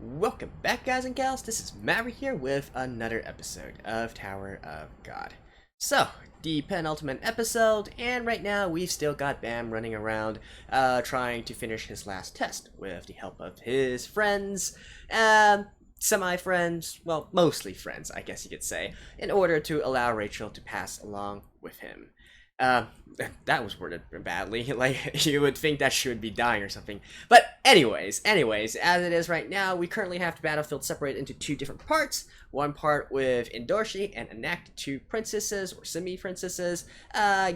Welcome back, guys and gals. This is Maverick here with another episode of Tower of God. So, the penultimate episode, and right now we've still got Bam running around trying to finish his last test with the help of his friends, semi-friends, well, mostly friends, I guess you could say, in order to allow Rachel to pass along with him. Uh, that was worded badly. Like, you would think that she would be dying or something. But anyways, as it is right now, we currently have the battlefield separated into two different parts. One part with Endorshi and Enact, two princesses, or semi-princesses,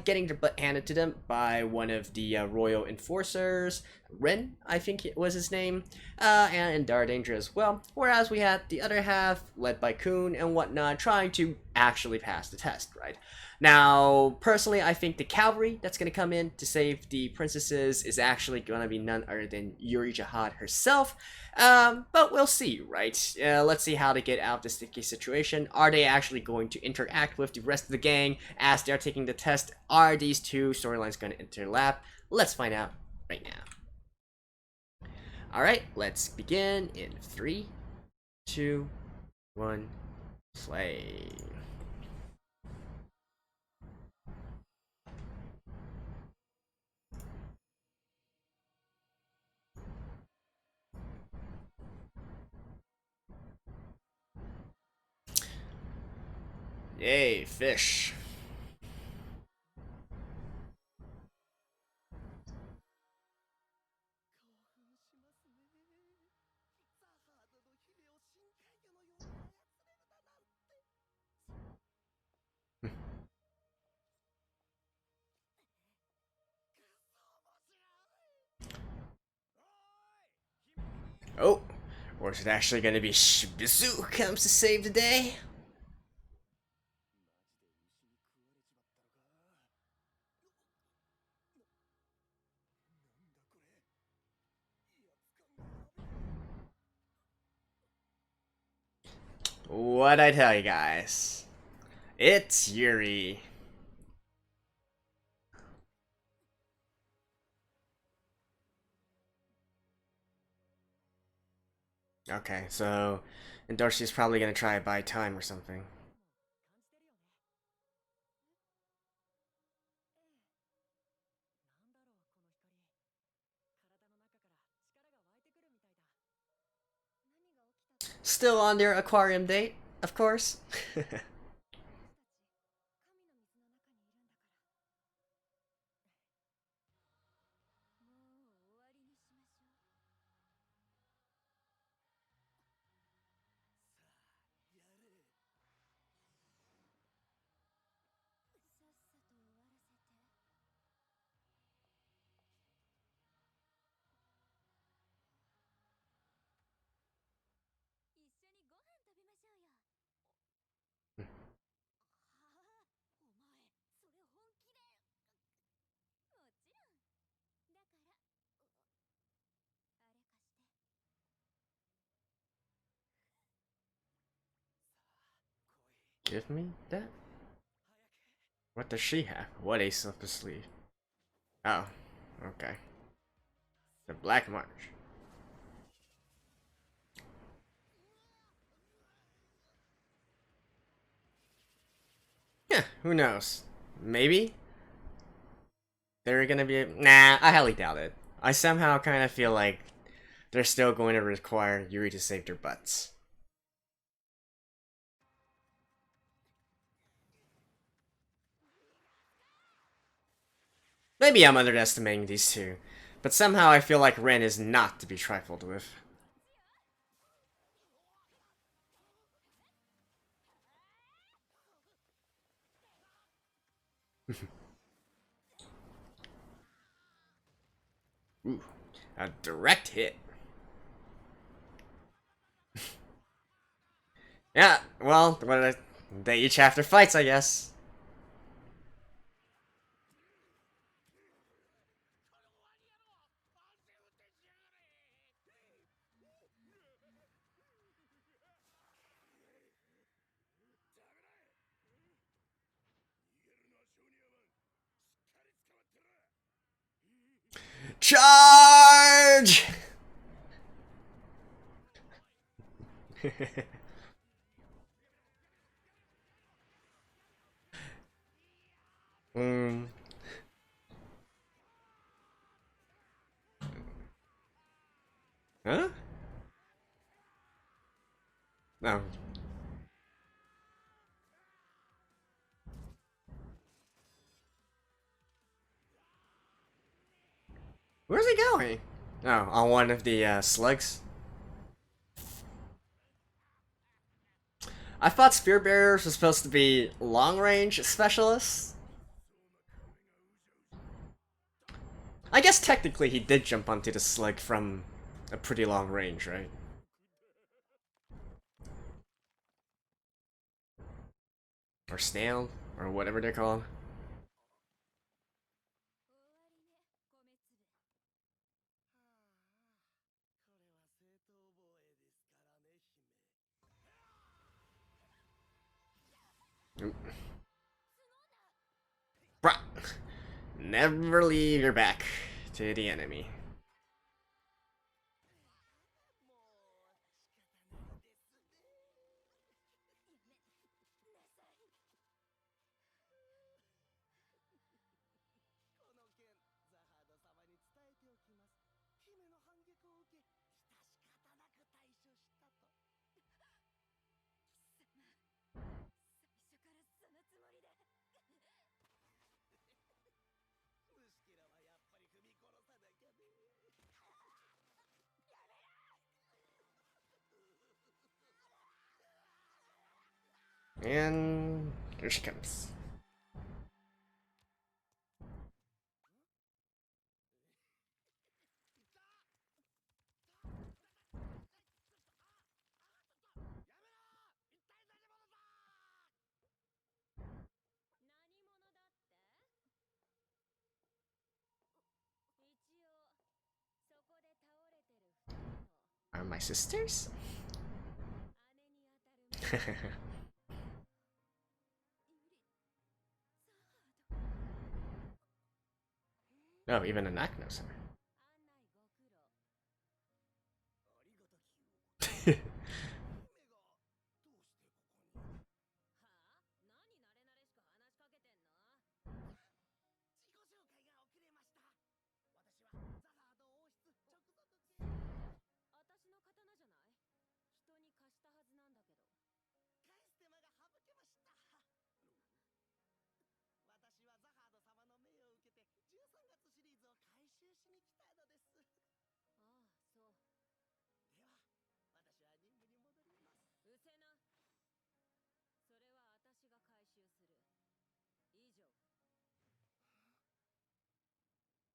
getting their butt handed to them by one of the royal enforcers, Ren, I think it was his name, and in Dar Danger as well. Whereas we had the other half, led by Kun and whatnot, trying to actually pass the test, right? Now, personally, I think the cavalry that's going to come in to save the princesses is actually going to be none other than Yuri Jihad herself. But we'll see, right? Let's see how they get out of this sticky situation. Are they actually going to interact with the rest of the gang as they're taking the test? Are these two storylines going to interlap? Let's find out right now. Alright, let's begin in 3, 2, 1, play. Yay, fish. Oh, or is it actually going to be Shibizu who comes to save the day? What'd I tell you guys? It's Yuri. Okay, so Endorsi's probably gonna try to buy time or something. Still on their aquarium date, of course. Give me that? What does she have? What ace up her sleeve? Oh, okay. The Black March. Yeah, who knows? Maybe? They're gonna be. Nah, I highly doubt it. I somehow kind of feel like they're still going to require Yuri to save their butts. Maybe I'm underestimating these two, but somehow I feel like Ren is not to be trifled with. Ooh, a direct hit. Yeah, well, they each have their fights, I guess. Charge! mm. Huh? No. Where's he going? Oh, on one of the slugs. I thought spear bearers were supposed to be long range specialists. I guess technically he did jump onto the slug from a pretty long range, right? Or snail, or whatever they're called. Bruh. Never leave your back to the enemy. And here she comes. Are my sisters? No, even Anak knows her.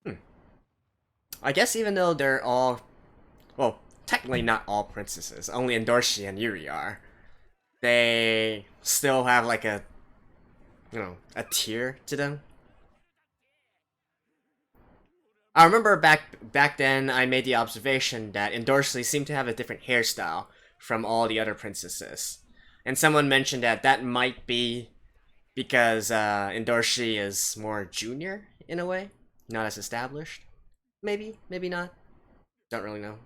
Hmm. I guess even though they're all, well, technically not all princesses, only Endorshi and Yuri are, they still have like a, a tier to them. I remember back then I made the observation that Endorsi seemed to have a different hairstyle from all the other princesses. And someone mentioned that that might be because Endorsi is more junior in a way, not as established. Maybe, maybe not. Don't really know.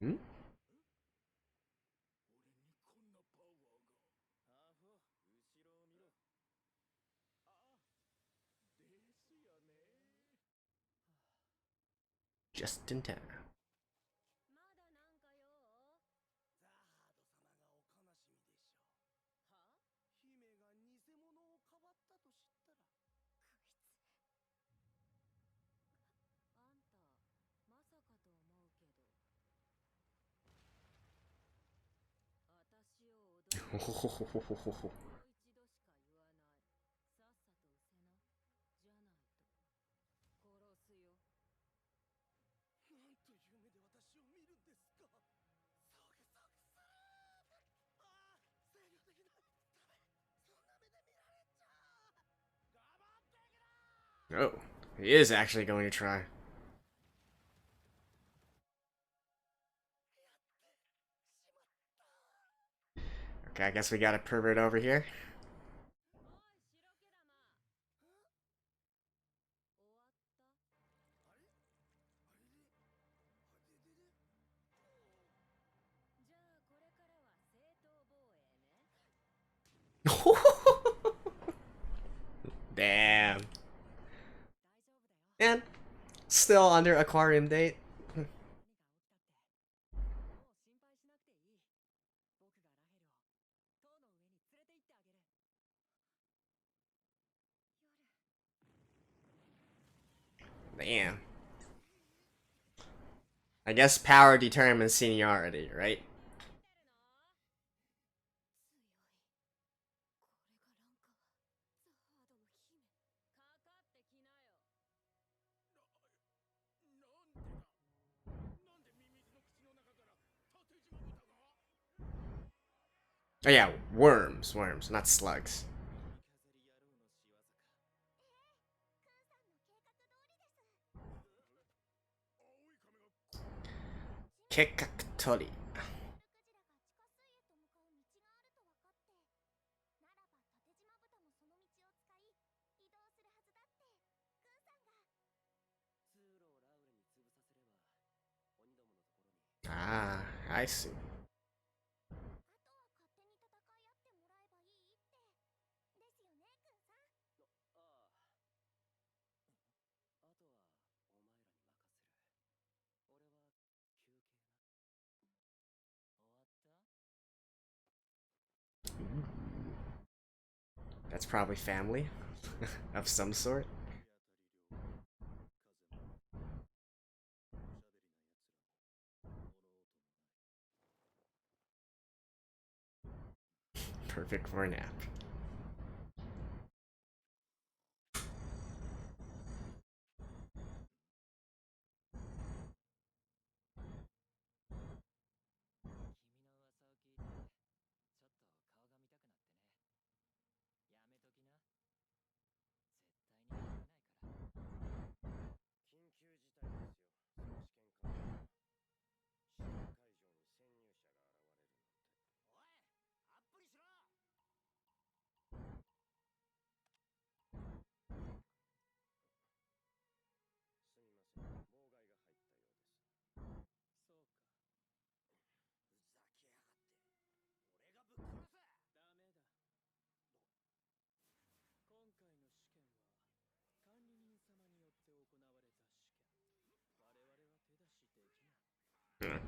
Hmm? Just in time. Oh, he is actually going to try. Okay, I guess we got a pervert over here. Still under Aquarium date. Damn. I guess power determines seniority, right? Oh yeah, worms, not slugs. Kekakutori. Ah, I see. That's probably family of some sort. Perfect for a nap.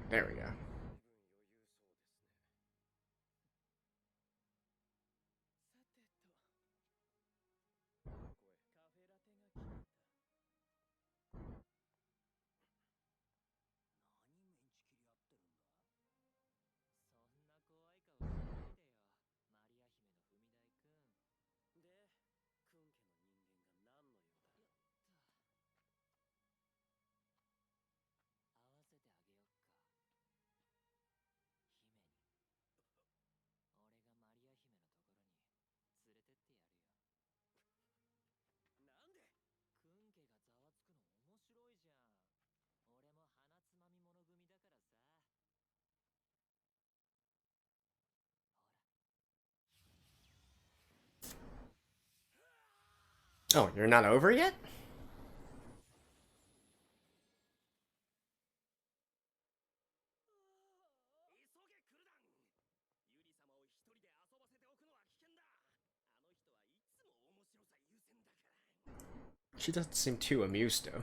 There we go. Oh, you're not over yet? She doesn't seem too amused though.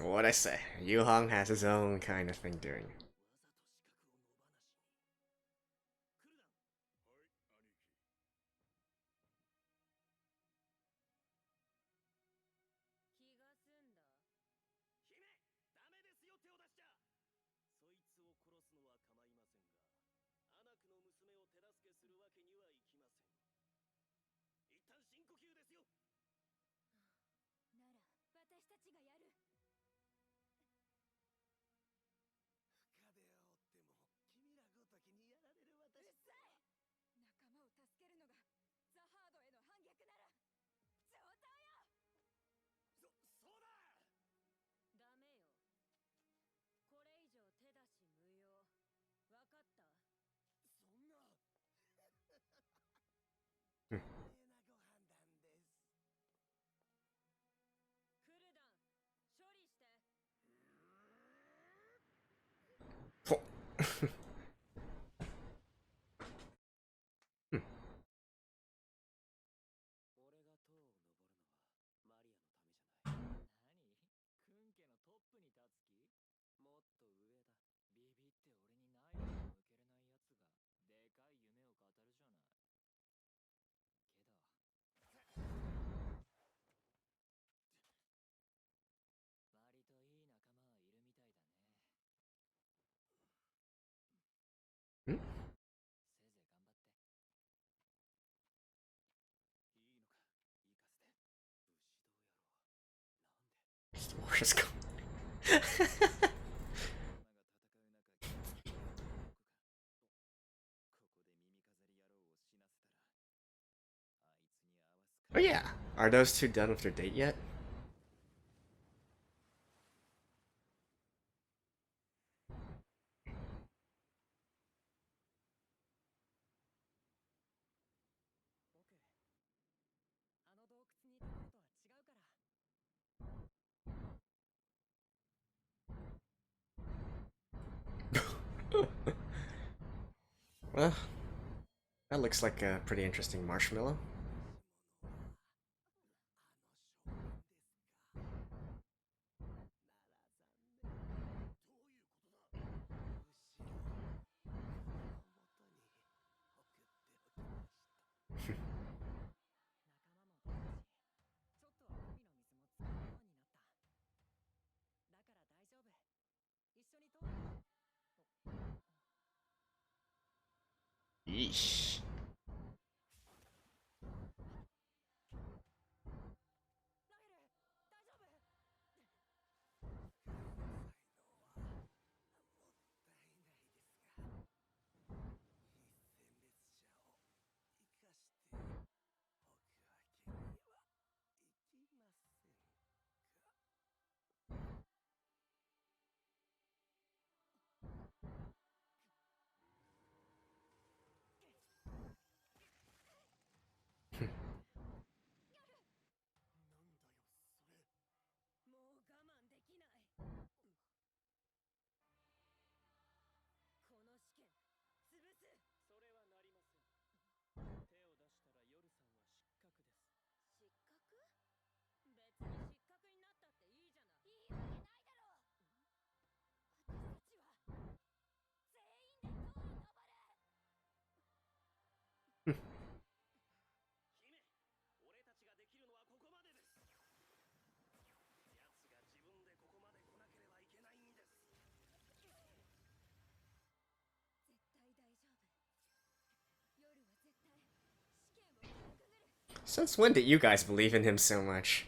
What I say, Yu Hong has his own kind of thing doing. Hmm? The war is going. Oh yeah, are those two done with their date yet? Well, that looks like a pretty interesting marshmallow. Yeesh. Since when did you guys believe in him so much?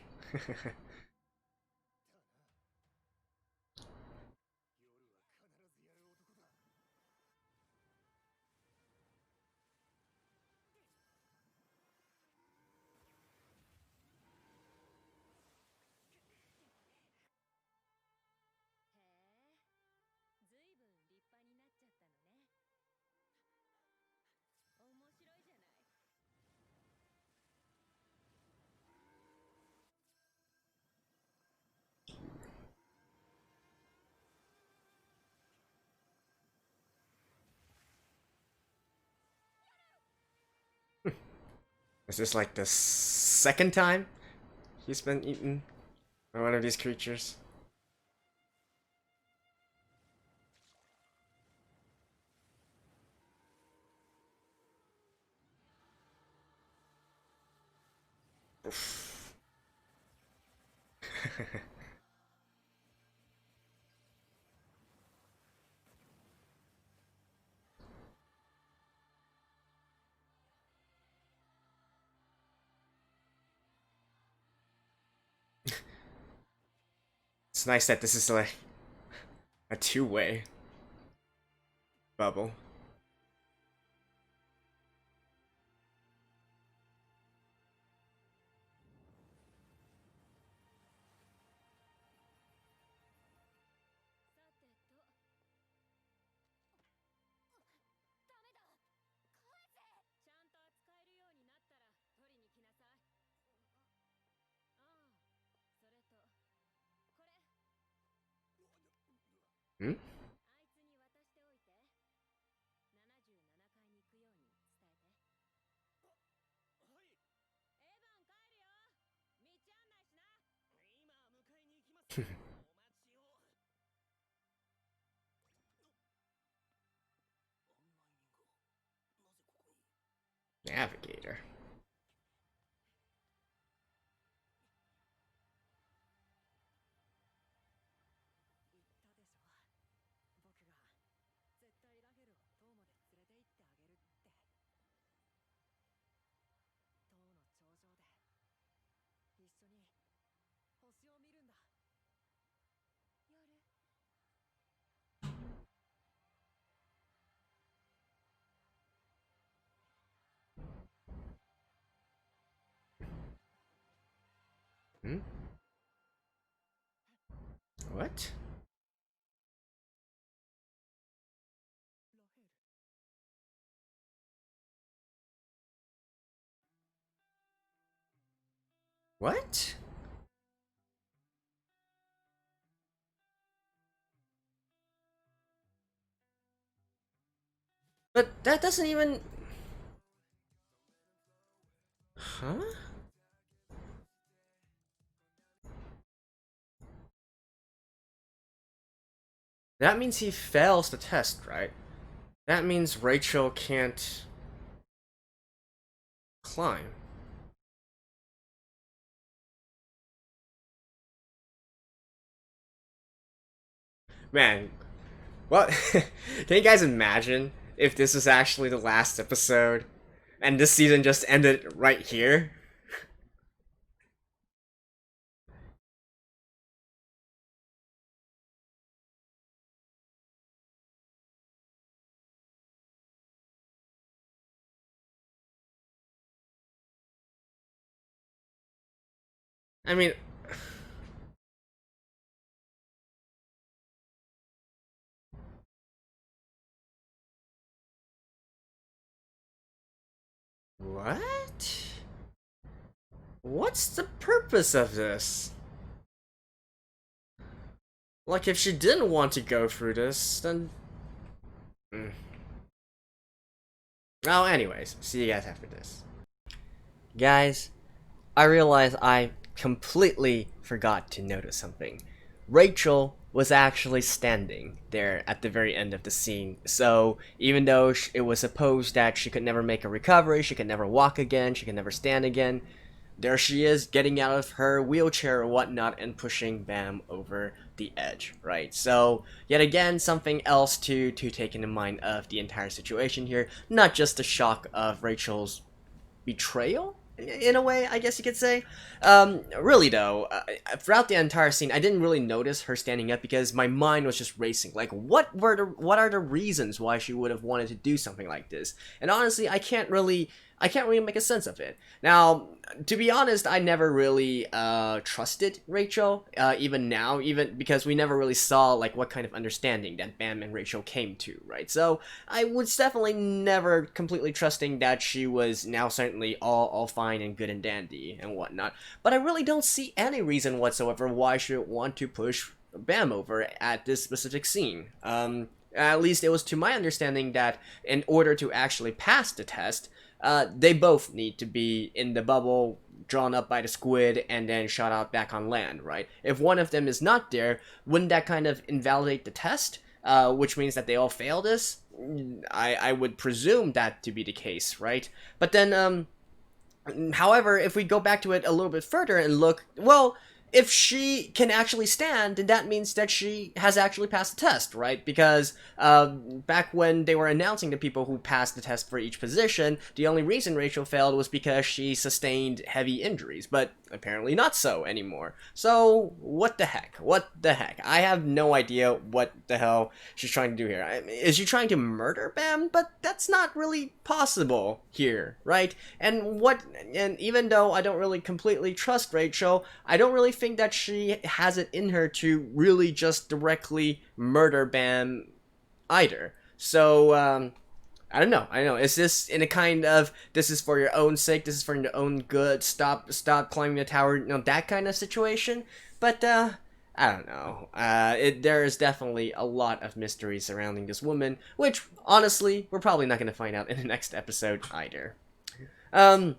Is this like the second time he's been eaten by one of these creatures? It's nice that this is like a two-way bubble. Hmm? Navigator. うん What? What? But that doesn't even... Huh? That means he fails the test, right? That means Rachel can't climb. Man, what? Can you guys imagine if this was actually the last episode and this season just ended right here? I mean, what? What's the purpose of this? Like, if she didn't want to go through this, then... Mm. Well, anyways, see you guys after this. Guys, I realize I completely forgot to notice something. Rachel was actually standing there at the very end of the scene. So even though it was supposed that she could never make a recovery, she could never walk again, she could never stand again, there she is getting out of her wheelchair or whatnot and pushing Bam over the edge, right? So yet again, something else to take into mind of the entire situation here, not just the shock of Rachel's betrayal in a way, I guess you could say. Really though, throughout the entire scene, I didn't really notice her standing up because my mind was just racing. Like, what are the reasons why she would have wanted to do something like this? And honestly, I can't really make a sense of it. Now, to be honest, I never really trusted Rachel, even now, even because we never really saw like what kind of understanding that Bam and Rachel came to, right? So I was definitely never completely trusting that she was now certainly all fine and good and dandy and whatnot. But I really don't see any reason whatsoever why she would want to push Bam over at this specific scene. At least it was to my understanding that in order to actually pass the test, they both need to be in the bubble drawn up by the squid and then shot out back on land, right? If one of them is not there, wouldn't that kind of invalidate the test? Which means that they all fail this? I would presume that to be the case, right? But then, however, if we go back to it a little bit further and look, well, if she can actually stand, then that means that she has actually passed the test, right? Because back when they were announcing the people who passed the test for each position, the only reason Rachel failed was because she sustained heavy injuries, but apparently not so anymore. So, what the heck? What the heck? I have no idea what the hell she's trying to do here. Is she trying to murder Bam? But that's not really possible here, right? And even though I don't really completely trust Rachel, I don't really think that she has it in her to really just directly murder Bam either. So, I don't know. I don't know. Is this in a kind of this is for your own sake, this is for your own good, stop climbing the tower, that kind of situation? But I don't know. There is definitely a lot of mystery surrounding this woman, which honestly we're probably not going to find out in the next episode either. Um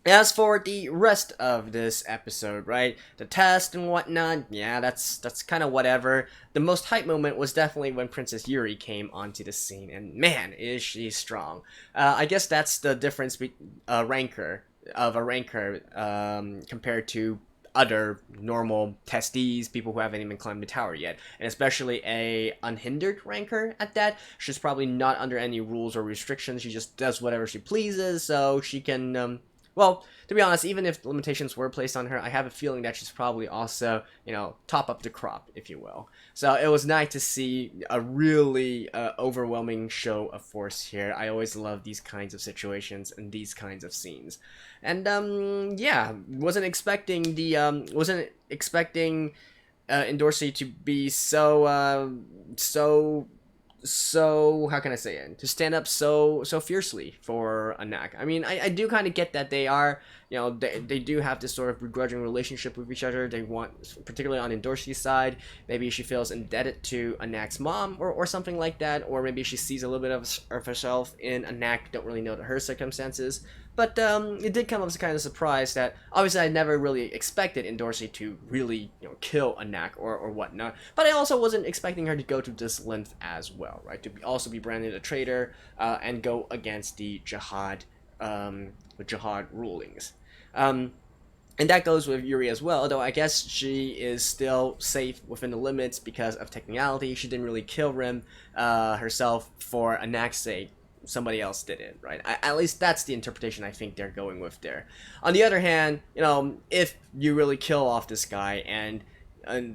As for the rest of this episode, right, the test and whatnot, yeah, that's kind of whatever. The most hype moment was definitely when Princess Yuri came onto the scene, and man, is she strong. I guess that's the difference between a ranker compared to other normal testees, people who haven't even climbed the tower yet, and especially a unhindered ranker at that. She's probably not under any rules or restrictions. She just does whatever she pleases, so she can well, to be honest, even if limitations were placed on her, I have a feeling that she's probably also, top up the crop, if you will. So it was nice to see a really overwhelming show of force here. I always love these kinds of situations and these kinds of scenes. And yeah, wasn't expecting Endorsi to be so how can I say it, to stand up so fiercely for Anak. I mean, I do kind of get that they are, they do have this sort of begrudging relationship with each other. They want, particularly on Endorsi's side, maybe she feels indebted to Anak's mom or something like that, or maybe she sees a little bit of herself in Anak, don't really know her circumstances. But it did come as a kind of surprise that obviously I never really expected Endorsi to really kill Anak or whatnot. But I also wasn't expecting her to go to this length as well, right? To also be branded a traitor and go against the jihad rulings. And that goes with Yuri as well, although I guess she is still safe within the limits because of technicality. She didn't really kill Rim herself for Anak's sake. Somebody else did it, right? At least that's the interpretation I think they're going with there. On the other hand, if you really kill off this guy and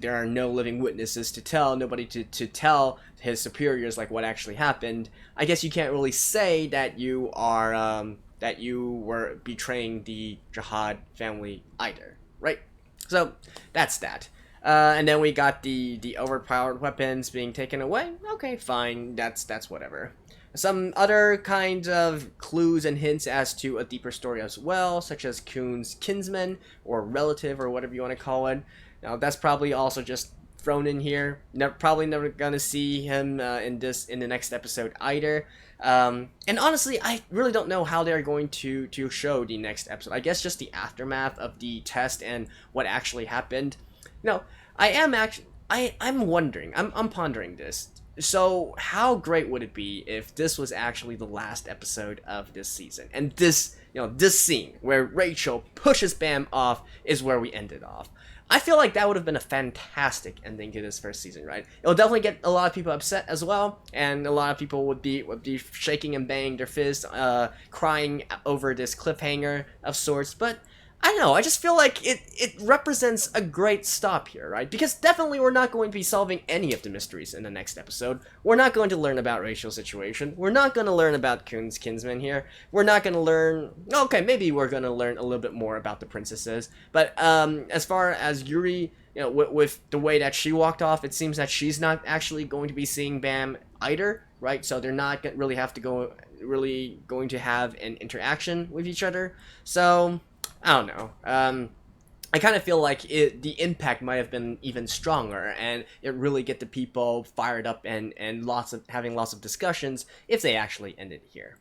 there are no living witnesses to tell, nobody to tell his superiors like what actually happened, I guess you can't really say that you are that you were betraying the Jihad family either, right? So that's that. And then we got the overpowered weapons being taken away. Okay, fine. That's whatever. Some other kinds of clues and hints as to a deeper story as well, such as Kuhn's kinsman or relative or whatever you want to call it. Now that's probably also just thrown in here. Probably never gonna see him in the next episode either. And honestly, I really don't know how they're going to show the next episode. I guess just the aftermath of the test and what actually happened. I'm wondering. I'm pondering this. So how great would it be if this was actually the last episode of this season, and this scene where Rachel pushes Bam off is where we ended off? I feel like that would have been a fantastic ending to this first season, right? It'll definitely get a lot of people upset as well, and a lot of people would be shaking and banging their fists, crying over this cliffhanger of sorts. But I don't know, I just feel like it represents a great stop here, right? Because definitely we're not going to be solving any of the mysteries in the next episode. We're not going to learn about Rachel's situation. We're not going to learn about Kuhn's kinsman here. We're not going to learn... Okay, maybe we're going to learn a little bit more about the princesses. But as far as Yuri, with the way that she walked off, it seems that she's not actually going to be seeing Bam either, right? So they're not really going to have an interaction with each other. So... I don't know. I kind of feel like the impact might have been even stronger, and it really get the people fired up and having lots of discussions if they actually ended here.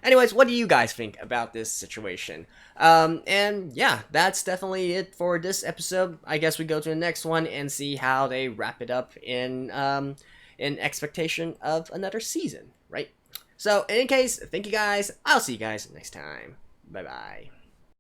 Anyways, what do you guys think about this situation? And yeah, that's definitely it for this episode. I guess we go to the next one and see how they wrap it up in expectation of another season, right? So in any case, thank you guys. I'll see you guys next time. Bye bye.